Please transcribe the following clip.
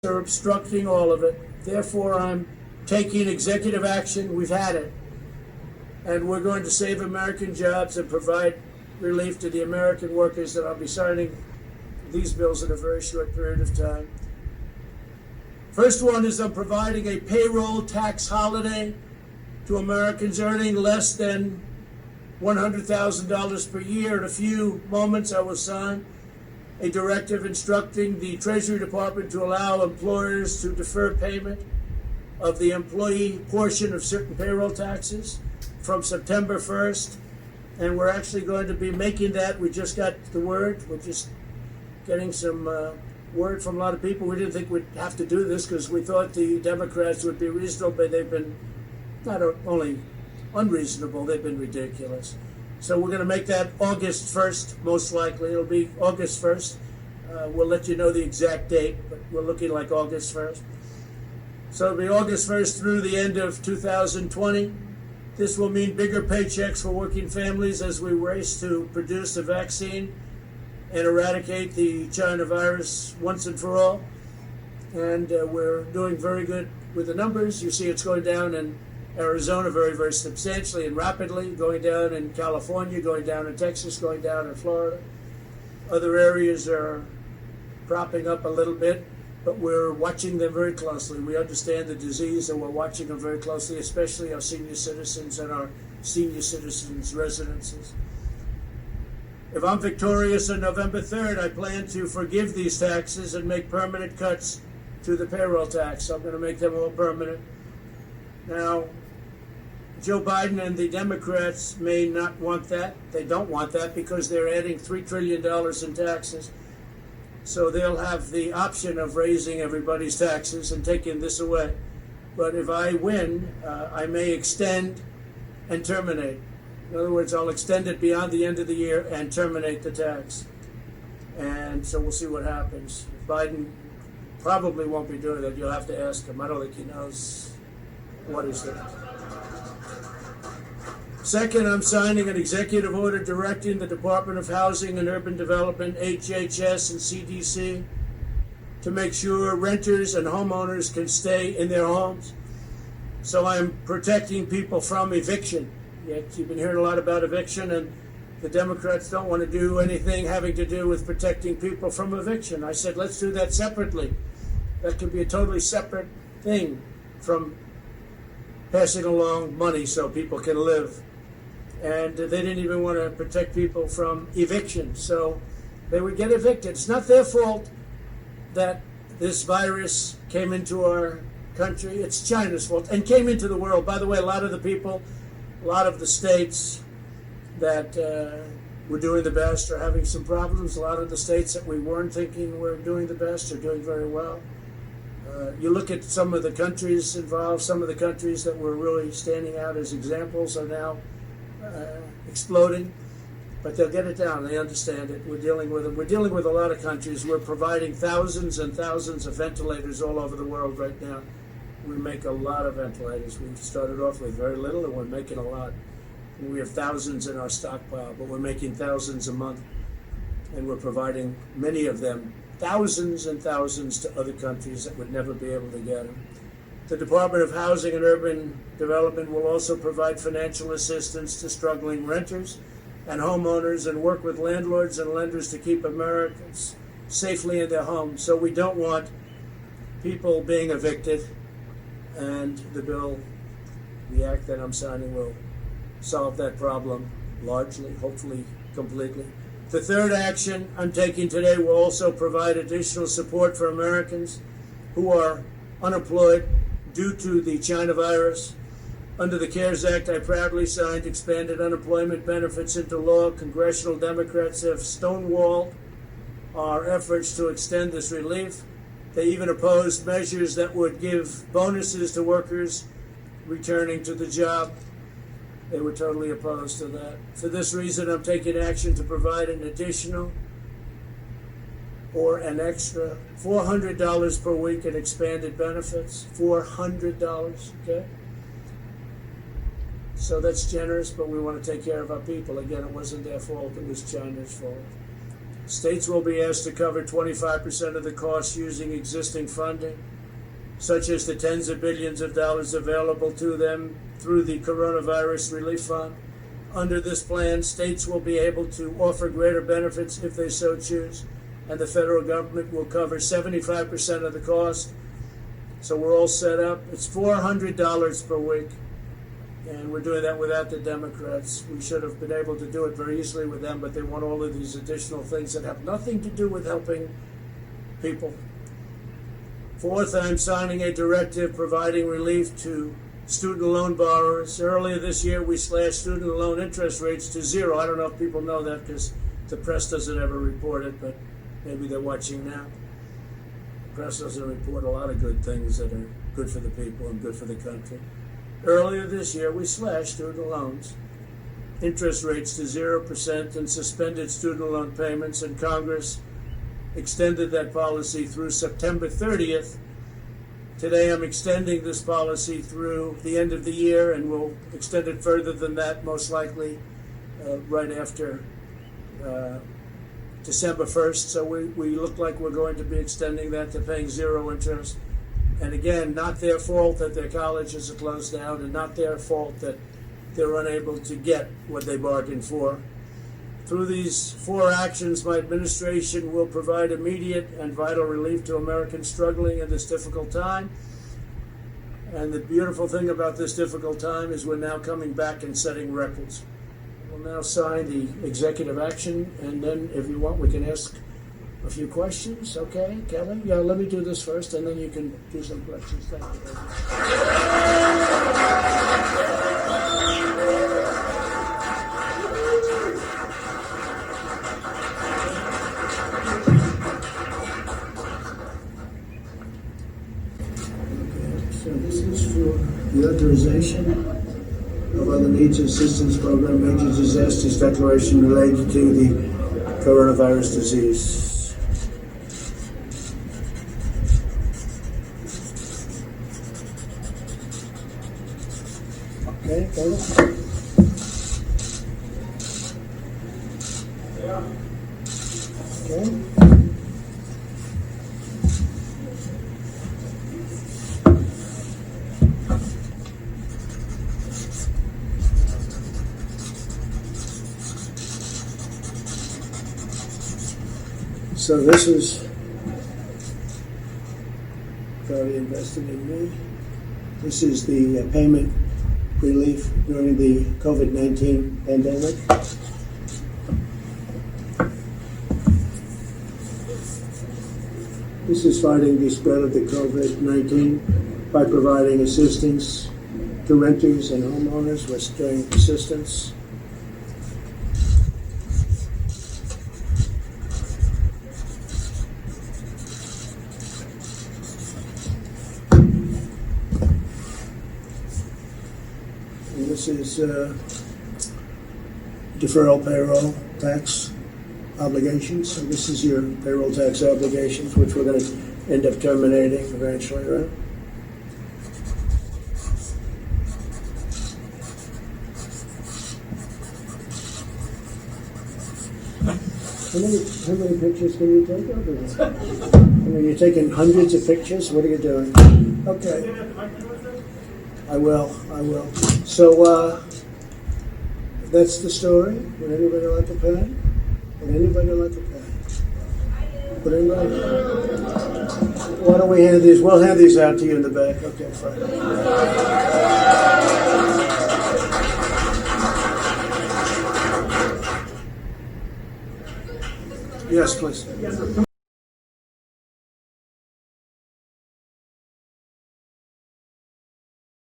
are obstructing all of it. Therefore, I'm taking executive action. We've had it. And we're going to save American jobs and provide relief to the American workers that I'll be signing these bills in a very short period of time. First one is I'm providing a payroll tax holiday to Americans earning less than $100,000 per year. In a few moments, I will sign a directive instructing the Treasury Department to allow employers to defer payment of the employee portion of certain payroll taxes from September 1st. And we're actually going to be making that. We just got the word. We're just getting some word from a lot of people. We didn't think we'd have to do this because we thought the Democrats would be reasonable, but they've been not only unreasonable, they've been ridiculous. So we're going to make that August 1st, most likely. It'll be August 1st. We'll let you know the exact date, but we're looking like August 1st. So it'll be August 1st through the end of 2020. This will mean bigger paychecks for working families as we race to produce a vaccine and eradicate the China virus once and for all. And we're doing very good with the numbers. You see it's going down in Arizona very, very substantially and rapidly, going down in California, going down in Texas, going down in Florida. Other areas are propping up a little bit, but we're watching them very closely. We understand the disease and we're watching them very closely, especially our senior citizens and our senior citizens' residences. If I'm victorious on November 3rd, I plan to forgive these taxes and make permanent cuts to the payroll tax. I'm going to make them all permanent. Now, Joe Biden and the Democrats may not want that. They don't want that because they're adding $3 trillion in taxes. So they'll have the option of raising everybody's taxes and taking this away. But if I win, I may extend and terminate. In other words, I'll extend it beyond the end of the year and terminate the tax. And so we'll see what happens. Biden probably won't be doing that. You'll have to ask him. I don't think he knows what he's doing. Second, I'm signing an executive order directing the Department of Housing and Urban Development, HHS, and CDC to make sure renters and homeowners can stay in their homes. So I'm protecting people from eviction. Yet you've been hearing a lot about eviction, and the Democrats don't want to do anything having to do with protecting people from eviction. I said, let's do that separately. That could be a totally separate thing from passing along money so people can live. And they didn't even want to protect people from eviction, so they would get evicted. It's not their fault that this virus came into our country. It's China's fault, and came into the world. By the way, a lot of the people, a lot of the states that were doing the best are having some problems. A lot of the states that we weren't thinking were doing the best are doing very well. You look at some of the countries involved, some of the countries that were really standing out as examples are now exploding, but they'll get it down. They understand it. We're dealing with them. We're dealing with a lot of countries. We're providing thousands and thousands of ventilators all over the world right now. We make a lot of ventilators. We started off with very little, and we're making a lot. And we have thousands in our stockpile, but we're making thousands a month, and we're providing many of them, thousands and thousands, to other countries that would never be able to get them. The Department of Housing and Urban Development will also provide financial assistance to struggling renters and homeowners and work with landlords and lenders to keep Americans safely in their homes. So we don't want people being evicted, and the bill, the act that I'm signing, will solve that problem largely, hopefully completely. The third action I'm taking today will also provide additional support for Americans who are unemployed due to the China virus. Under the CARES Act, I proudly signed expanded unemployment benefits into law. Congressional Democrats have stonewalled our efforts to extend this relief. They even opposed measures that would give bonuses to workers returning to the job. They were totally opposed to that. For this reason, I'm taking action to provide an additional or an extra $400 per week in expanded benefits. $400, okay? So that's generous, but we want to take care of our people. Again, it wasn't their fault, it was China's fault. States will be asked to cover 25% of the costs using existing funding, such as the tens of billions of dollars available to them through the Coronavirus Relief Fund. Under this plan, states will be able to offer greater benefits if they so choose, and the federal government will cover 75% of the cost. So we're all set up. It's $400 per week, and we're doing that without the Democrats. We should have been able to do it very easily with them, but they want all of these additional things that have nothing to do with helping people. Fourth, I'm signing a directive providing relief to student loan borrowers. Earlier this year, we slashed student loan interest rates to zero. I don't know if people know that because the press doesn't ever report it, but maybe they're watching now. The press doesn't report a lot of good things that are good for the people and good for the country. Earlier this year, we slashed student loans, interest rates to 0% and suspended student loan payments, and Congress extended that policy through September 30th. Today I'm extending this policy through the end of the year, and we'll extend it further than that, most likely right after December 1st. So we look like we're going to be extending that to paying zero interest. And again, not their fault that their colleges are closed down, and not their fault that they're unable to get what they bargained for. Through these four actions, my administration will provide immediate and vital relief to Americans struggling in this difficult time. And the beautiful thing about this difficult time is we're now coming back and setting records. We'll now sign the executive action, and then if you want, we can ask a few questions. Okay, Kelly? Yeah, let me do this first, and then you can do some questions. Thank So this is for the authorization of other needs assistance program, major disasters declaration related to the coronavirus disease. Okay, got it. Okay. So this is very invested in me. This is the payment relief during the COVID-19 pandemic. This is fighting the spread of the COVID-19 by providing assistance to renters and homeowners with during assistance. This is deferral payroll tax obligations. So this is your payroll tax obligations, which we're going to end up terminating eventually, right? How many pictures can you take over there? I mean, you're taking hundreds of pictures. What are you doing? Okay. I will. So that's the story. Would anybody like a pen? Would anybody like a pen? Would anybody? Why don't we hand these? We'll hand these out to you in the back. Okay, fine. Yes, please.